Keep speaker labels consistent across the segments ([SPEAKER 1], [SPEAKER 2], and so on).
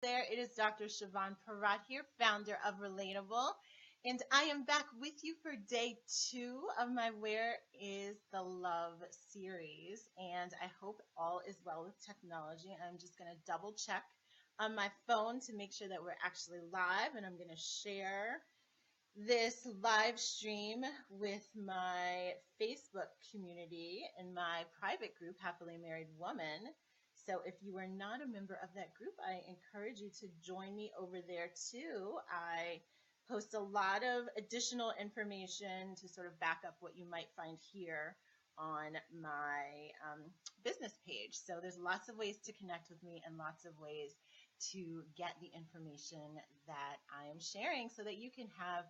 [SPEAKER 1] There, it is Dr. Siobhan Parat here, founder of Relatable, and I am back with you for day 2 of my Where is the Love series. And I hope all is well with technology. I'm just going to double check on my phone to make sure that we're actually live, and I'm going to share this live stream with my Facebook community and my private group, Happily Married Woman. So if you are not a member of that group, I encourage you to join me over there too. I post a lot of additional information to sort of back up what you might find here on my business page. So there's lots of ways to connect with me and lots of ways to get the information that I am sharing so that you can have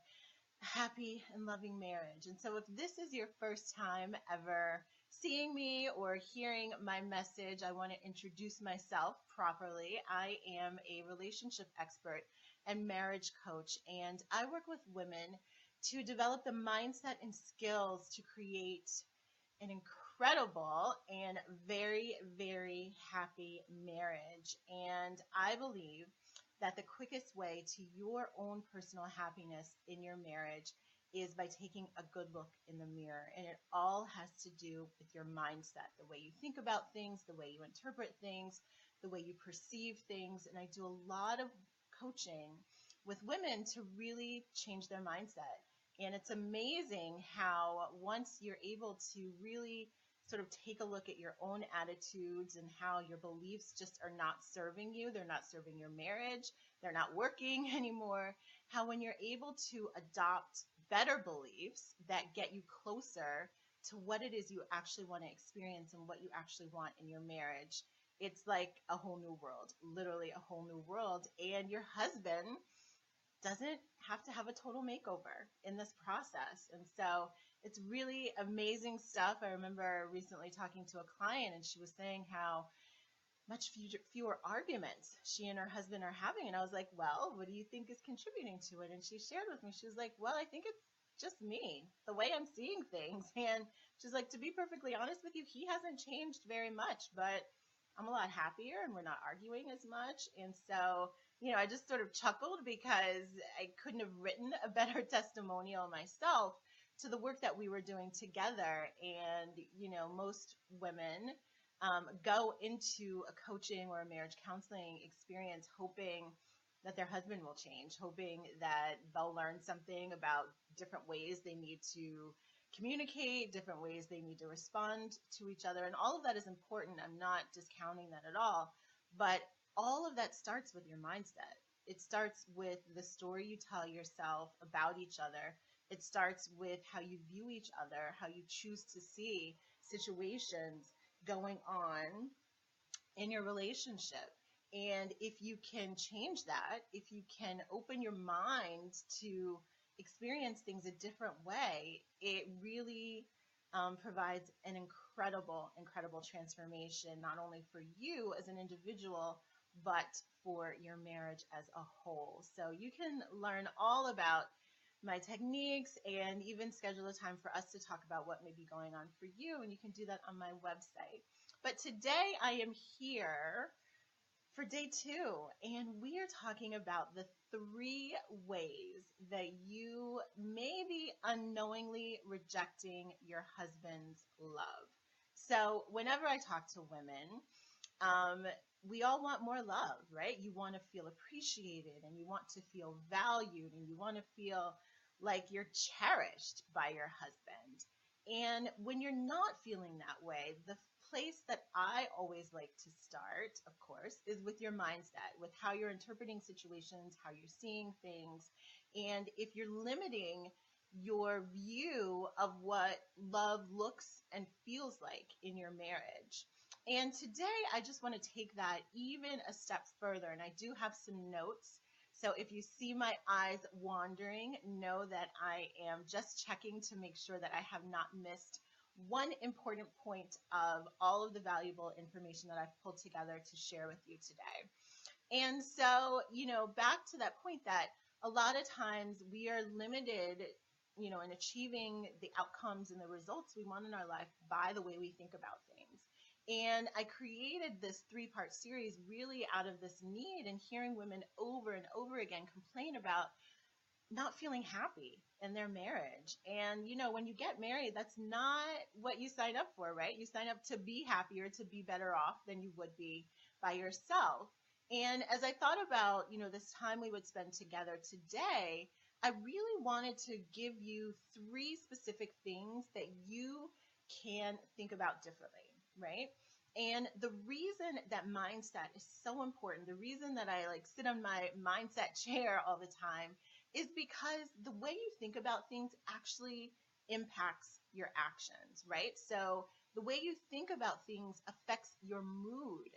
[SPEAKER 1] happy and loving marriage. And so, if this is your first time ever seeing me or hearing my message, I want to introduce myself properly. I am a relationship expert and marriage coach, and I work with women to develop the mindset and skills to create an incredible and very, very happy marriage. And I believe that the quickest way to your own personal happiness in your marriage is by taking a good look in the mirror. And it all has to do with your mindset, the way you think about things, the way you interpret things, the way you perceive things. And I do a lot of coaching with women to really change their mindset. And it's amazing how once you're able to really sort of take a look at your own attitudes and how your beliefs just are not serving you, they're not serving your marriage, they're not working anymore, how when you're able to adopt better beliefs that get you closer to what it is you actually want to experience and what you actually want in your marriage, it's like a whole new world, literally a whole new world. And your husband doesn't have to have a total makeover in this process. And so it's really amazing stuff. I remember recently talking to a client, and she was saying how much fewer arguments she and her husband are having. And I was like, well, what do you think is contributing to it? And she shared with me, she was like, well, I think it's just me, the way I'm seeing things. And she's like, to be perfectly honest with you, he hasn't changed very much, but I'm a lot happier and we're not arguing as much. And so, I just sort of chuckled because I couldn't have written a better testimonial myself to the work that we were doing together. And, most women go into a coaching or a marriage counseling experience hoping that their husband will change, hoping that they'll learn something about different ways they need to communicate, different ways they need to respond to each other. And all of that is important. I'm not discounting that at all. But all of that starts with your mindset. It starts with the story you tell yourself about each other. It starts with how you view each other, how you choose to see situations going on in your relationship. And if you can change that, if you can open your mind to experience things a different way, it really provides an incredible, incredible transformation, not only for you as an individual, but for your marriage as a whole. So you can learn all about my techniques and even schedule a time for us to talk about what may be going on for you. And you can do that on my website. But today I am here for day 2, and we are talking about the 3 ways that you may be unknowingly rejecting your husband's love. So whenever I talk to women, we all want more love, right? You want to feel appreciated, and you want to feel valued, and you want to feel like you're cherished by your husband. And when you're not feeling that way, the place that I always like to start, of course, is with your mindset, with how you're interpreting situations, how you're seeing things. And if you're limiting your view of what love looks and feels like in your marriage. And today I just want to take that even a step further. And I do have some notes. So if you see my eyes wandering, know that I am just checking to make sure that I have not missed one important point of all of the valuable information that I've pulled together to share with you today. And so, back to that point that a lot of times we are limited, in achieving the outcomes and the results we want in our life by the way we think about things. And I created this 3-part series really out of this need and hearing women over and over again complain about not feeling happy in their marriage. And, when you get married, that's not what you sign up for, right? You sign up to be happier, to be better off than you would be by yourself. And as I thought about, this time we would spend together today, I really wanted to give you 3 specific things that you can think about differently, right? And the reason that mindset is so important, the reason that I sit on my mindset chair all the time is because the way you think about things actually impacts your actions, right? So the way you think about things affects your mood,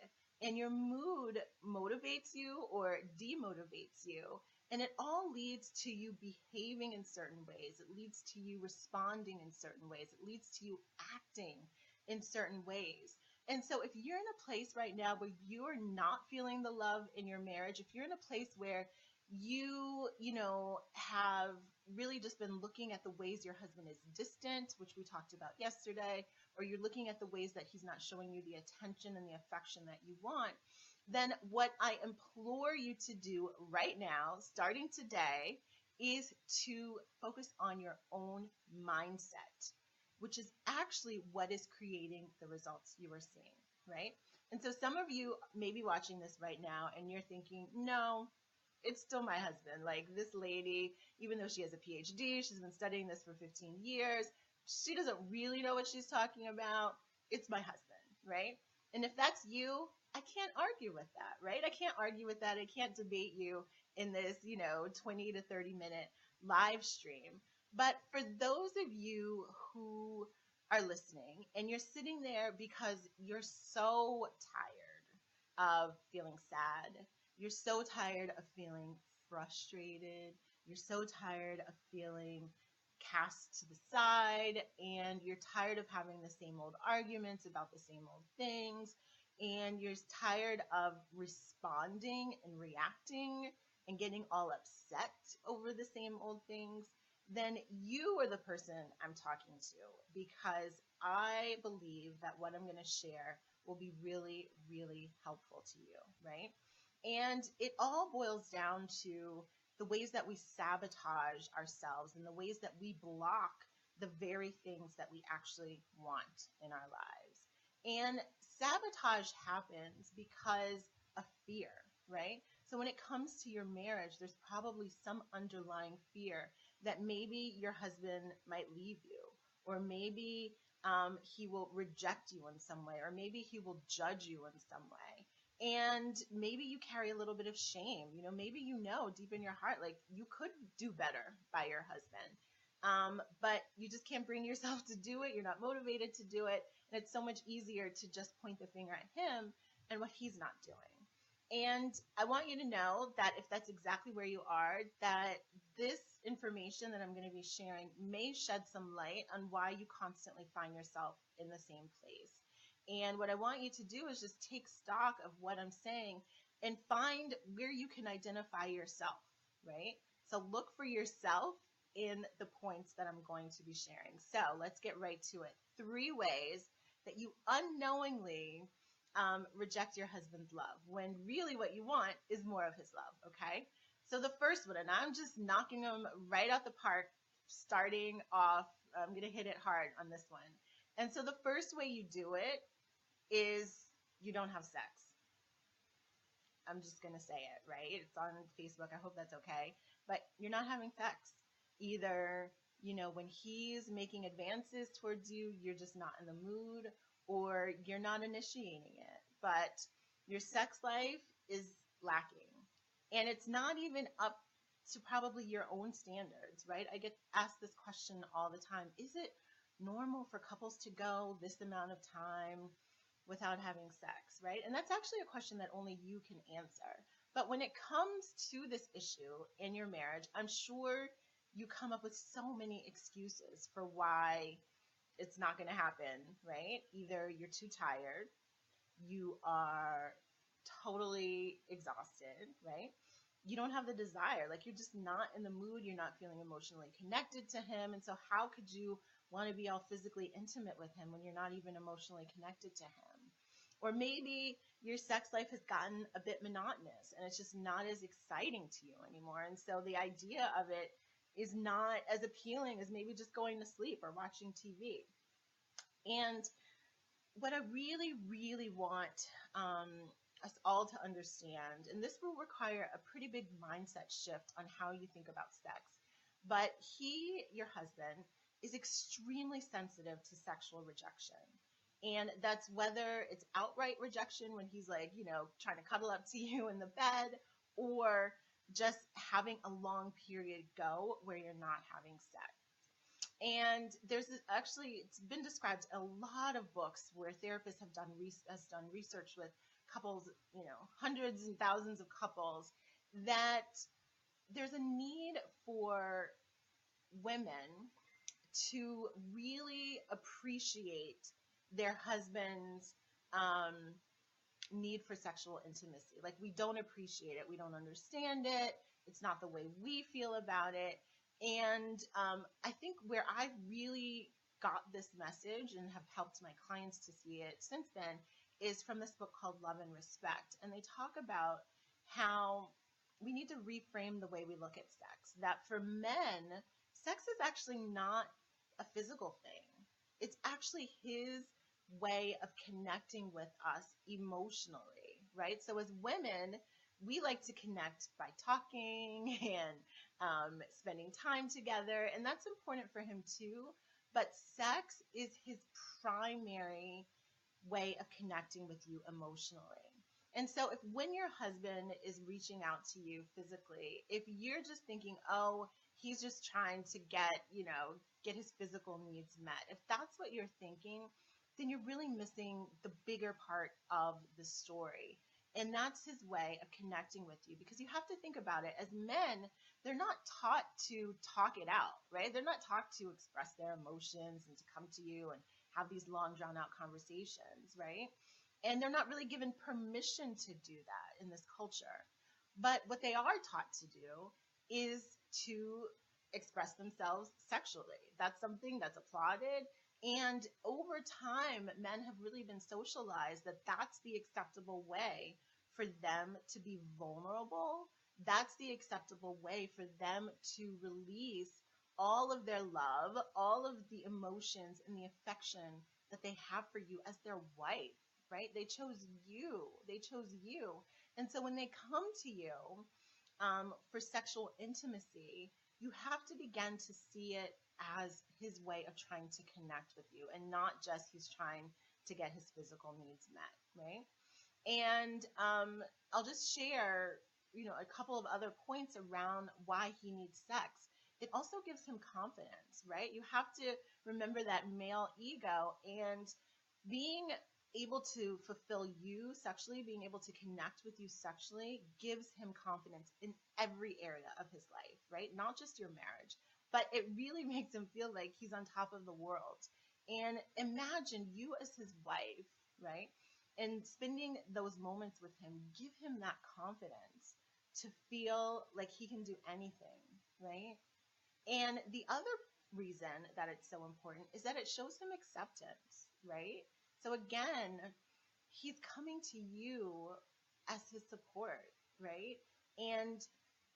[SPEAKER 1] and your mood motivates you or demotivates you. And it all leads to you behaving in certain ways. It leads to you responding in certain ways. It leads to you acting in certain ways. And so if you're in a place right now where you're not feeling the love in your marriage, if you're in a place where you have really just been looking at the ways your husband is distant, which we talked about yesterday, or you're looking at the ways that he's not showing you the attention and the affection that you want, then what I implore you to do right now, starting today, is to focus on your own mindset, which is actually what is creating the results you are seeing, right? And so some of you may be watching this right now and you're thinking, no, it's still my husband. Like, this lady, even though she has a PhD, she's been studying this for 15 years, she doesn't really know what she's talking about. It's my husband, right? And if that's you, I can't argue with that, right? I can't argue with that. I can't debate you in this, 20 to 30 minute live stream. But for those of you who are listening and you're sitting there because you're so tired of feeling sad, you're so tired of feeling frustrated, you're so tired of feeling cast to the side, and you're tired of having the same old arguments about the same old things, and you're tired of responding and reacting and getting all upset over the same old things, then you are the person I'm talking to, because I believe that what I'm going to share will be really, really helpful to you, right? And it all boils down to the ways that we sabotage ourselves and the ways that we block the very things that we actually want in our lives. And sabotage happens because of fear, right? So when it comes to your marriage, there's probably some underlying fear that maybe your husband might leave you, or maybe he will reject you in some way, or maybe he will judge you in some way. And maybe you carry a little bit of shame. Maybe deep in your heart, like, you could do better by your husband. But you just can't bring yourself to do it. You're not motivated to do it. And it's so much easier to just point the finger at him and what he's not doing. And I want you to know that if that's exactly where you are, that this information that I'm going to be sharing may shed some light on why you constantly find yourself in the same place. And what I want you to do is just take stock of what I'm saying and find where you can identify yourself, right? So look for yourself in the points that I'm going to be sharing. So let's get right to it. 3 ways that you unknowingly reject your husband's love, when really what you want is more of his love, okay? So the first one, and I'm just knocking them right out the park, starting off, I'm going to hit it hard on this one. And so the first way you do it is you don't have sex. I'm just going to say it, right? It's on Facebook. I hope that's okay. But you're not having sex. Either, when he's making advances towards you, you're just not in the mood, or you're not initiating it. But your sex life is lacking. And it's not even up to probably your own standards, right? I get asked this question all the time. Is it normal for couples to go this amount of time without having sex, right? And that's actually a question that only you can answer. But when it comes to this issue in your marriage, I'm sure you come up with so many excuses for why it's not going to happen, right? Either you're too tired, you are totally exhausted, right? You don't have the desire, like, you're just not in the mood, you're not feeling emotionally connected to him. And so how could you want to be all physically intimate with him when you're not even emotionally connected to him? Or maybe your sex life has gotten a bit monotonous and it's just not as exciting to you anymore. And so the idea of it is not as appealing as maybe just going to sleep or watching TV. And what I really, really want us all to understand, and this will require a pretty big mindset shift on how you think about sex, but he, your husband, is extremely sensitive to sexual rejection. And that's whether it's outright rejection when he's like, trying to cuddle up to you in the bed, or just having a long period go where you're not having sex. And actually, it's been described in a lot of books where therapists have done research with couples, hundreds and thousands of couples, that there's a need for women to really appreciate their husband's need for sexual intimacy. Like, we don't appreciate it. We don't understand it. It's not the way we feel about it. And I think where I've really got this message and have helped my clients to see it since then is from this book called Love and Respect. And they talk about how we need to reframe the way we look at sex. That for men, sex is actually not a physical thing. It's actually his way of connecting with us emotionally, right? So as women, we like to connect by talking and spending time together, and that's important for him too. But sex is his primary way of connecting with you emotionally. And so if when your husband is reaching out to you physically, if you're just thinking, oh, he's just trying to get his physical needs met, if that's what you're thinking, then you're really missing the bigger part of the story. And that's his way of connecting with you, because you have to think about it. As men, they're not taught to talk it out, right? They're not taught to express their emotions and to come to you and have these long drawn out conversations, right? And they're not really given permission to do that in this culture. But what they are taught to do is to express themselves sexually. That's something that's applauded. And over time, men have really been socialized that that's the acceptable way for them to be vulnerable. That's the acceptable way for them to release all of their love, all of the emotions and the affection that they have for you as their wife, right? They chose you. They chose you. And so when they come to you for sexual intimacy, you have to begin to see it as his way of trying to connect with you, and not just he's trying to get his physical needs met, right? And I'll just share, a couple of other points around why he needs sex. It also gives him confidence, right? You have to remember that male ego, and being able to fulfill you sexually, being able to connect with you sexually, gives him confidence in every area of his life, right? Not just your marriage, but it really makes him feel like he's on top of the world. And imagine you as his wife, right? And spending those moments with him, give him that confidence to feel like he can do anything, right? And the other reason that it's so important is that it shows him acceptance, right? So again, he's coming to you as his support, right? And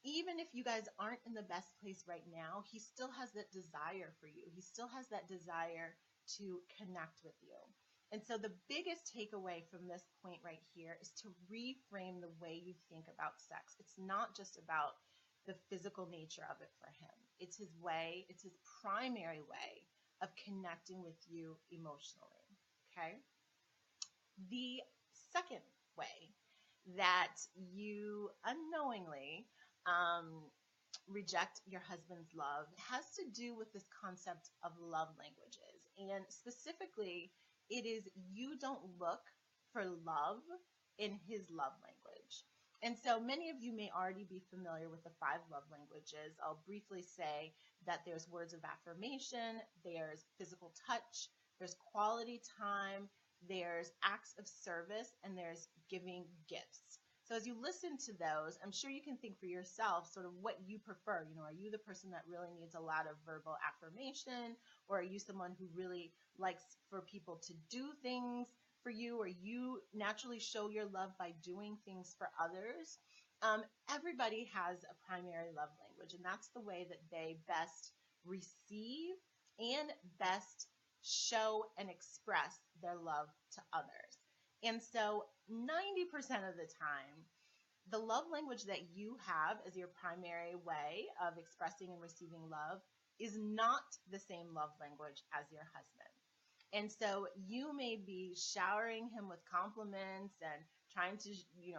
[SPEAKER 1] even if you guys aren't in the best place right now, he still has that desire for you. He still has that desire to connect with you. And so the biggest takeaway from this point right here is to reframe the way you think about sex. It's not just about the physical nature of it for him. It's his way, it's his primary way of connecting with you emotionally. Okay? The second way that you unknowingly reject your husband's love has to do with this concept of love languages. And specifically, it is you don't look for love in his love language. And so many of you may already be familiar with the 5 love languages. I'll briefly say that there's words of affirmation, there's physical touch, there's quality time, there's acts of service, and there's giving gifts. So as you listen to those, I'm sure you can think for yourself sort of what you prefer. Are you the person that really needs a lot of verbal affirmation, or are you someone who really likes for people to do things for you, or you naturally show your love by doing things for others. Everybody has a primary love language, and that's the way that they best receive and best show and express their love to others. And so 90% of the time, the love language that you have as your primary way of expressing and receiving love is not the same love language as your husband. And so you may be showering him with compliments and trying to,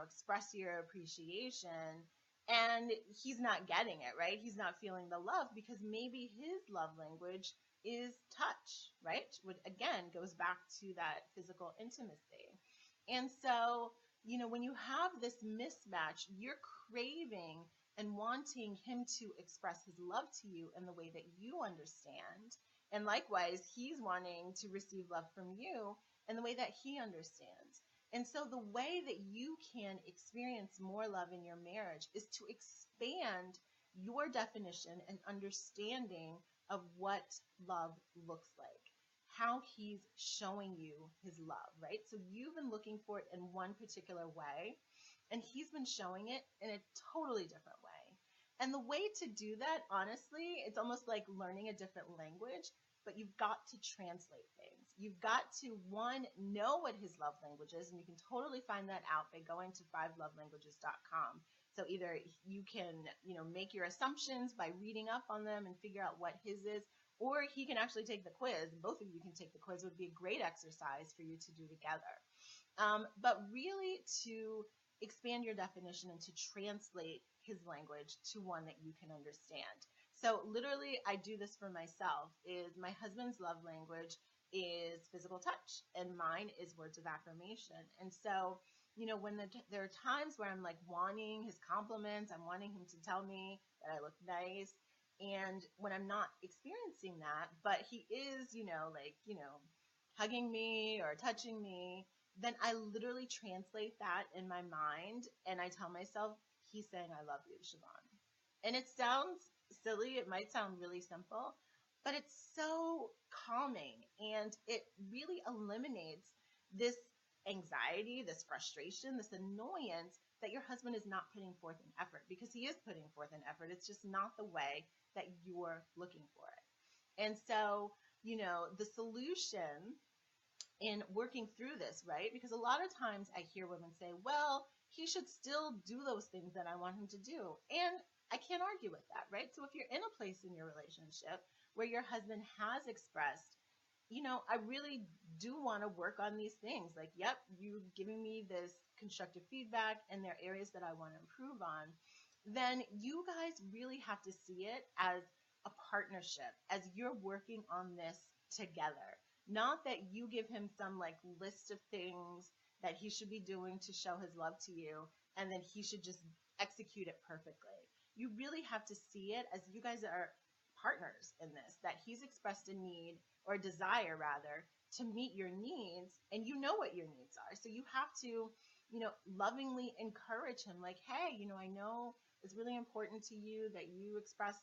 [SPEAKER 1] express your appreciation, and he's not getting it, right? He's not feeling the love because maybe his love language is touch, right? Which again goes back to that physical intimacy. And so, when you have this mismatch, you're craving and wanting him to express his love to you in the way that you understand. And likewise, he's wanting to receive love from you in the way that he understands. And so the way that you can experience more love in your marriage is to expand your definition and understanding of what love looks like, how he's showing you his love, right? So you've been looking for it in one particular way, and he's been showing it in a totally different way. And the way to do that, honestly, it's almost like learning a different language, but you've got to translate things. You've got to, one, know what his love language is, and you can totally find that out by going to fivelovelanguages.com. So either you can, make your assumptions by reading up on them and figure out what his is, or he can actually take the quiz. Both of you can take the quiz. It would be a great exercise for you to do together. But really to expand your definition and to translate his language to one that you can understand. So literally, I do this for myself. Is my husband's love language is physical touch, and mine is words of affirmation. And so, when there are times where I'm like wanting his compliments, I'm wanting him to tell me that I look nice. And when I'm not experiencing that, but he is, hugging me or touching me, then I literally translate that in my mind and I tell myself, he's saying, I love you, Siobhan. And it sounds silly. It might sound really simple, but it's so calming, and it really eliminates this anxiety, this frustration, this annoyance that your husband is not putting forth an effort, because he is putting forth an effort. It's just not the way that you're looking for it. And so, the solution in working through this, right? Because a lot of times I hear women say, well, he should still do those things that I want him to do. And I can't argue with that, right? So if you're in a place in your relationship where your husband has expressed, I really do want to work on these things. Like, yep, you're giving me this constructive feedback and there are areas that I want to improve on. Then you guys really have to see it as a partnership, as you're working on this together. Not that you give him some like list of things that he should be doing to show his love to you, and then he should just execute it perfectly. You really have to see it as you guys are partners in this, that he's expressed a need, or a desire rather, to meet your needs, and you know what your needs are. So you have to, lovingly encourage him, like, hey, I know it's really important to you that you express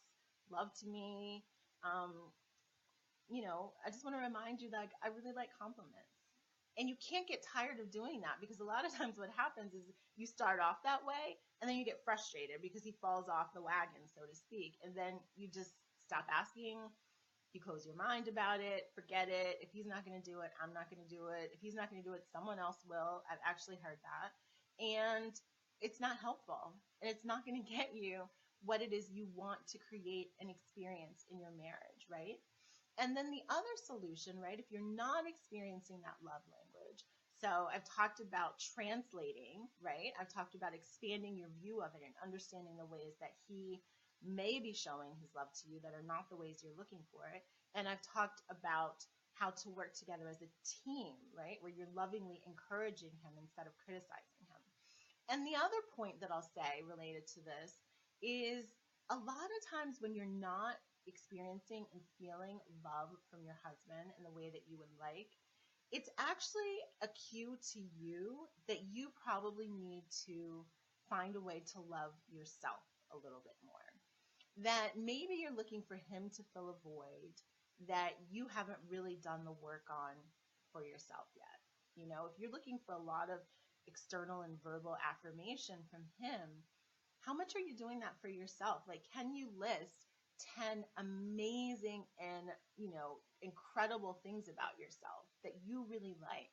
[SPEAKER 1] love to me. I just want to remind you that I really like compliments. And you can't get tired of doing that, because a lot of times what happens is you start off that way and then you get frustrated because he falls off the wagon, so to speak. And then you just stop asking. You close your mind about it, forget it. If he's not going to do it, I'm not going to do it. If he's not going to do it, someone else will. I've actually heard that. And it's not helpful. And it's not going to get you what it is you want to create and experience in your marriage, right? And then the other solution, right, if you're not experiencing that love language, so I've talked about translating, right? I've talked about expanding your view of it and understanding the ways that he may be showing his love to you that are not the ways you're looking for it. And I've talked about how to work together as a team, right, where you're lovingly encouraging him instead of criticizing him. And the other point that I'll say related to this is a lot of times when you're not experiencing and feeling love from your husband in the way that you would like, it's actually a cue to you that you probably need to find a way to love yourself a little bit more. That maybe you're looking for him to fill a void that you haven't really done the work on for yourself yet. If you're looking for a lot of external and verbal affirmation from him, how much are you doing that for yourself? Like, can you list 10 amazing and, incredible things about yourself that you really like?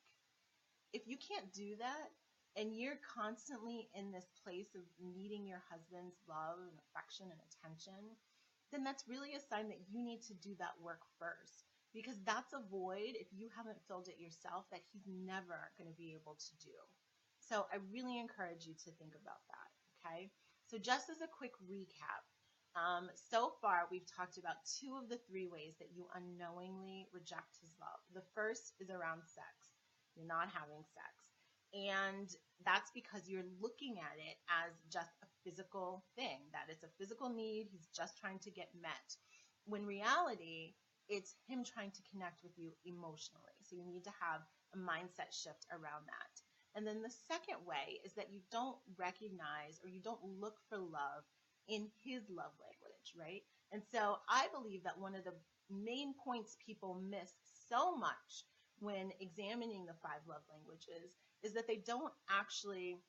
[SPEAKER 1] If you can't do that, and you're constantly in this place of needing your husband's love and affection and attention, then that's really a sign that you need to do that work first. Because that's a void, if you haven't filled it yourself, that he's never going to be able to do. So I really encourage you to think about that. Okay. So just as a quick recap, so far we've talked about two of the three ways that you unknowingly reject his love. The first is around sex. You're not having sex. And that's because you're looking at it as just a physical thing, that it's a physical need. He's just trying to get met. When reality, it's him trying to connect with you emotionally. So you need to have a mindset shift around that. And then the second way is that you don't recognize or you don't look for love in his love language, right? And so I believe that one of the main points people miss so much when examining the five love languages is that they don't actually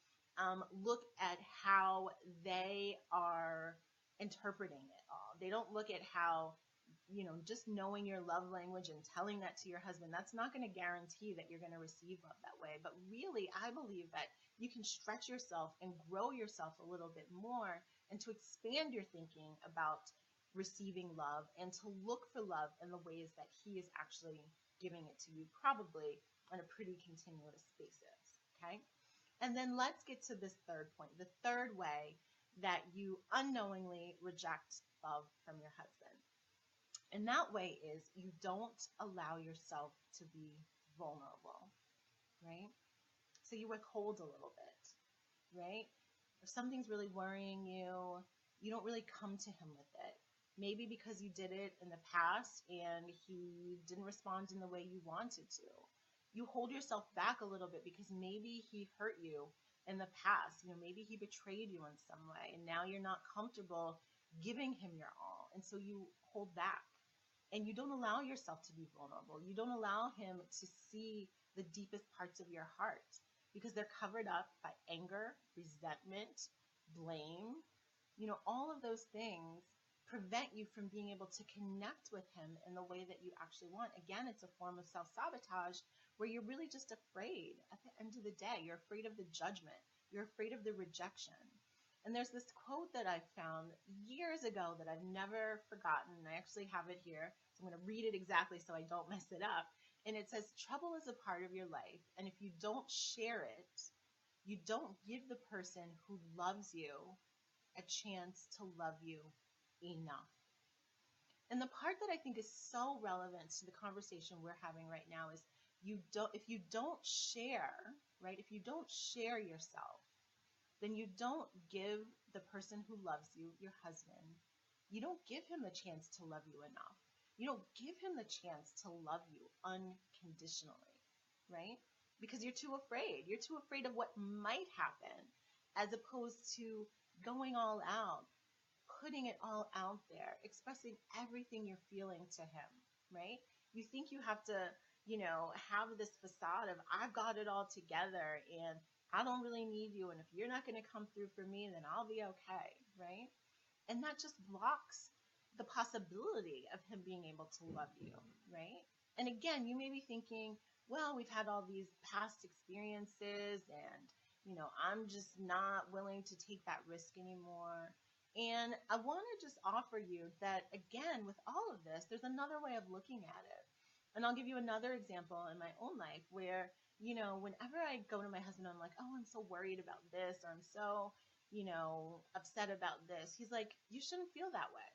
[SPEAKER 1] look at how they are interpreting it all. They don't look at how, just knowing your love language and telling that to your husband, that's not going to guarantee that you're going to receive love that way. But really, I believe that you can stretch yourself and grow yourself a little bit more and to expand your thinking about receiving love and to look for love in the ways that he is actually giving it to you, probably on a pretty continuous basis. Okay. And then let's get to this third point, the third way that you unknowingly reject love from your husband. And that way is you don't allow yourself to be vulnerable, right? So you withhold a little bit, right? If something's really worrying you, you don't really come to him with it. Maybe because you did it in the past and he didn't respond in the way you wanted to. You hold yourself back a little bit because maybe he hurt you in the past. Maybe he betrayed you in some way and now you're not comfortable giving him your all. And so you hold back and you don't allow yourself to be vulnerable. You don't allow him to see the deepest parts of your heart because they're covered up by anger, resentment, blame. All of those things prevent you from being able to connect with him in the way that you actually want. Again, it's a form of self-sabotage where you're really just afraid at the end of the day. You're afraid of the judgment. You're afraid of the rejection. And there's this quote that I found years ago that I've never forgotten. I actually have it here. So I'm going to read it exactly so I don't mess it up. And it says, trouble is a part of your life. And if you don't share it, you don't give the person who loves you a chance to love you enough. And the part that I think is so relevant to the conversation we're having right now is if you don't share, right? If you don't share yourself, then you don't give the person who loves you, your husband, you don't give him the chance to love you enough. You don't give him the chance to love you unconditionally, right? Because you're too afraid. You're too afraid of what might happen as opposed to going all out, putting it all out there, expressing everything you're feeling to him, right? You think you have to, have this facade of I've got it all together and I don't really need you. And if you're not going to come through for me, then I'll be okay, right? And that just blocks the possibility of him being able to love you, right? And again, you may be thinking, well, we've had all these past experiences and, I'm just not willing to take that risk anymore. And I want to just offer you that, again, with all of this, there's another way of looking at it. And I'll give you another example in my own life where, whenever I go to my husband, I'm like, oh, I'm so worried about this, or I'm so, upset about this. He's like, you shouldn't feel that way,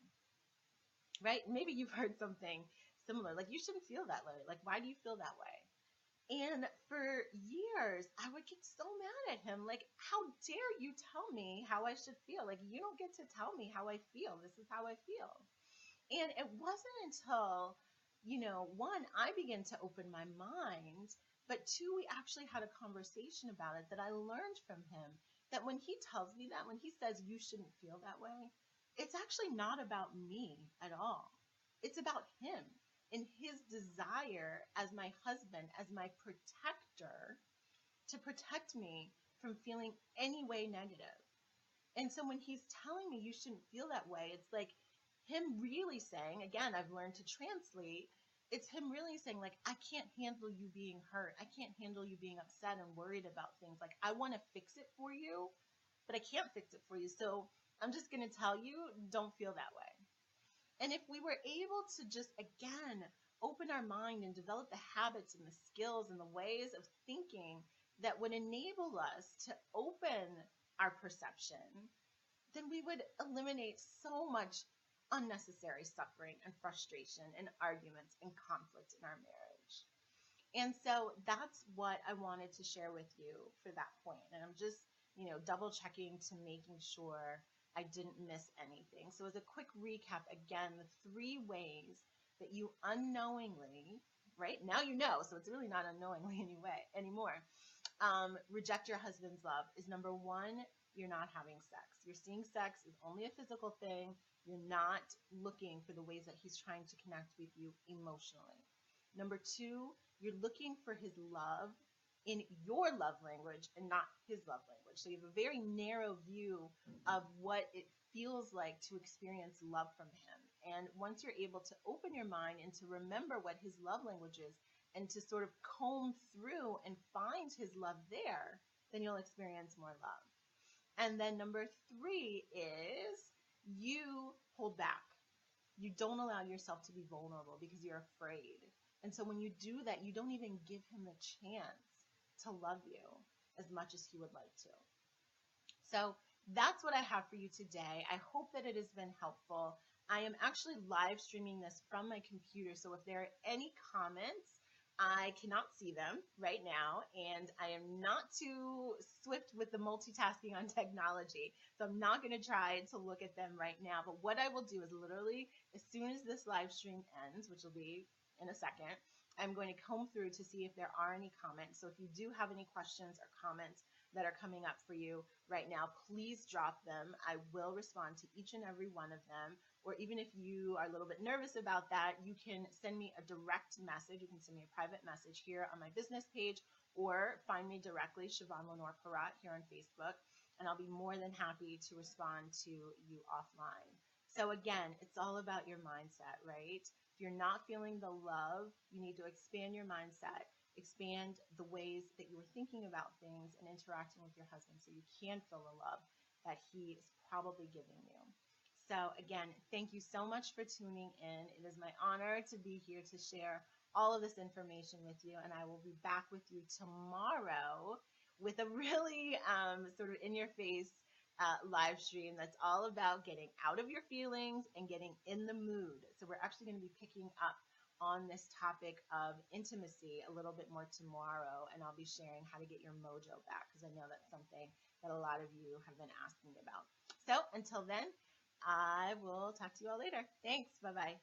[SPEAKER 1] right? Maybe you've heard something similar, like, you shouldn't feel that way. Like, why do you feel that way? And for years, I would get so mad at him. Like, how dare you tell me how I should feel? Like, you don't get to tell me how I feel. This is how I feel. And it wasn't until, one, I began to open my mind, but two, we actually had a conversation about it that I learned from him that when he tells me that, when he says you shouldn't feel that way, it's actually not about me at all. It's about him and his desire as my husband, as my protector, protector to protect me from feeling any way negative. And so when he's telling me you shouldn't feel that way, it's like him really saying, again, I've learned to translate. It's him really saying, like, I can't handle you being hurt. I can't handle you being upset and worried about things. Like, I want to fix it for you, but I can't fix it for you. So I'm just going to tell you, don't feel that way. And if we were able to just, again, open our mind and develop the habits and the skills and the ways of thinking that would enable us to open our perception, then we would eliminate so much unnecessary suffering and frustration and arguments and conflict in our marriage. And so that's what I wanted to share with you for that point. And I'm just, double checking to making sure I didn't miss anything. So as a quick recap, again, the three ways that you unknowingly, right? Now you know, so it's really not unknowingly anymore. Reject your husband's love is number one, you're not having sex. You're seeing sex as only a physical thing. You're not looking for the ways that he's trying to connect with you emotionally. Number two, you're looking for his love in your love language and not his love language. So you have a very narrow view of what it feels like to experience love from him. And once you're able to open your mind and to remember what his love language is and to sort of comb through and find his love there, then you'll experience more love. And then number three is you hold back. You don't allow yourself to be vulnerable because you're afraid. And so when you do that, you don't even give him the chance to love you as much as he would like to. So that's what I have for you today. I hope that it has been helpful. I am actually live streaming this from my computer. So if there are any comments, I cannot see them right now, and I am not too swift with the multitasking on technology, so I'm not going to try to look at them right now. But what I will do is literally, as soon as this live stream ends, which will be in a second, I'm going to comb through to see if there are any comments. So if you do have any questions or comments that are coming up for you right now, please drop them. I will respond to each and every one of them. Or even if you are a little bit nervous about that, you can send me a direct message. You can send me a private message here on my business page, or find me directly, Siobhan Lenore Parat, here on Facebook, and I'll be more than happy to respond to you offline. So again, it's all about your mindset, right? If you're not feeling the love, you need to expand your mindset, expand the ways that you are thinking about things and interacting with your husband so you can feel the love that he is probably giving you. So again, thank you so much for tuning in. It is my honor to be here to share all of this information with you, and I will be back with you tomorrow with a really sort of in-your-face live stream that's all about getting out of your feelings and getting in the mood. So we're actually going to be picking up on this topic of intimacy a little bit more tomorrow, and I'll be sharing how to get your mojo back, because I know that's something that a lot of you have been asking about. So until then, I will talk to you all later. Thanks. Bye-bye.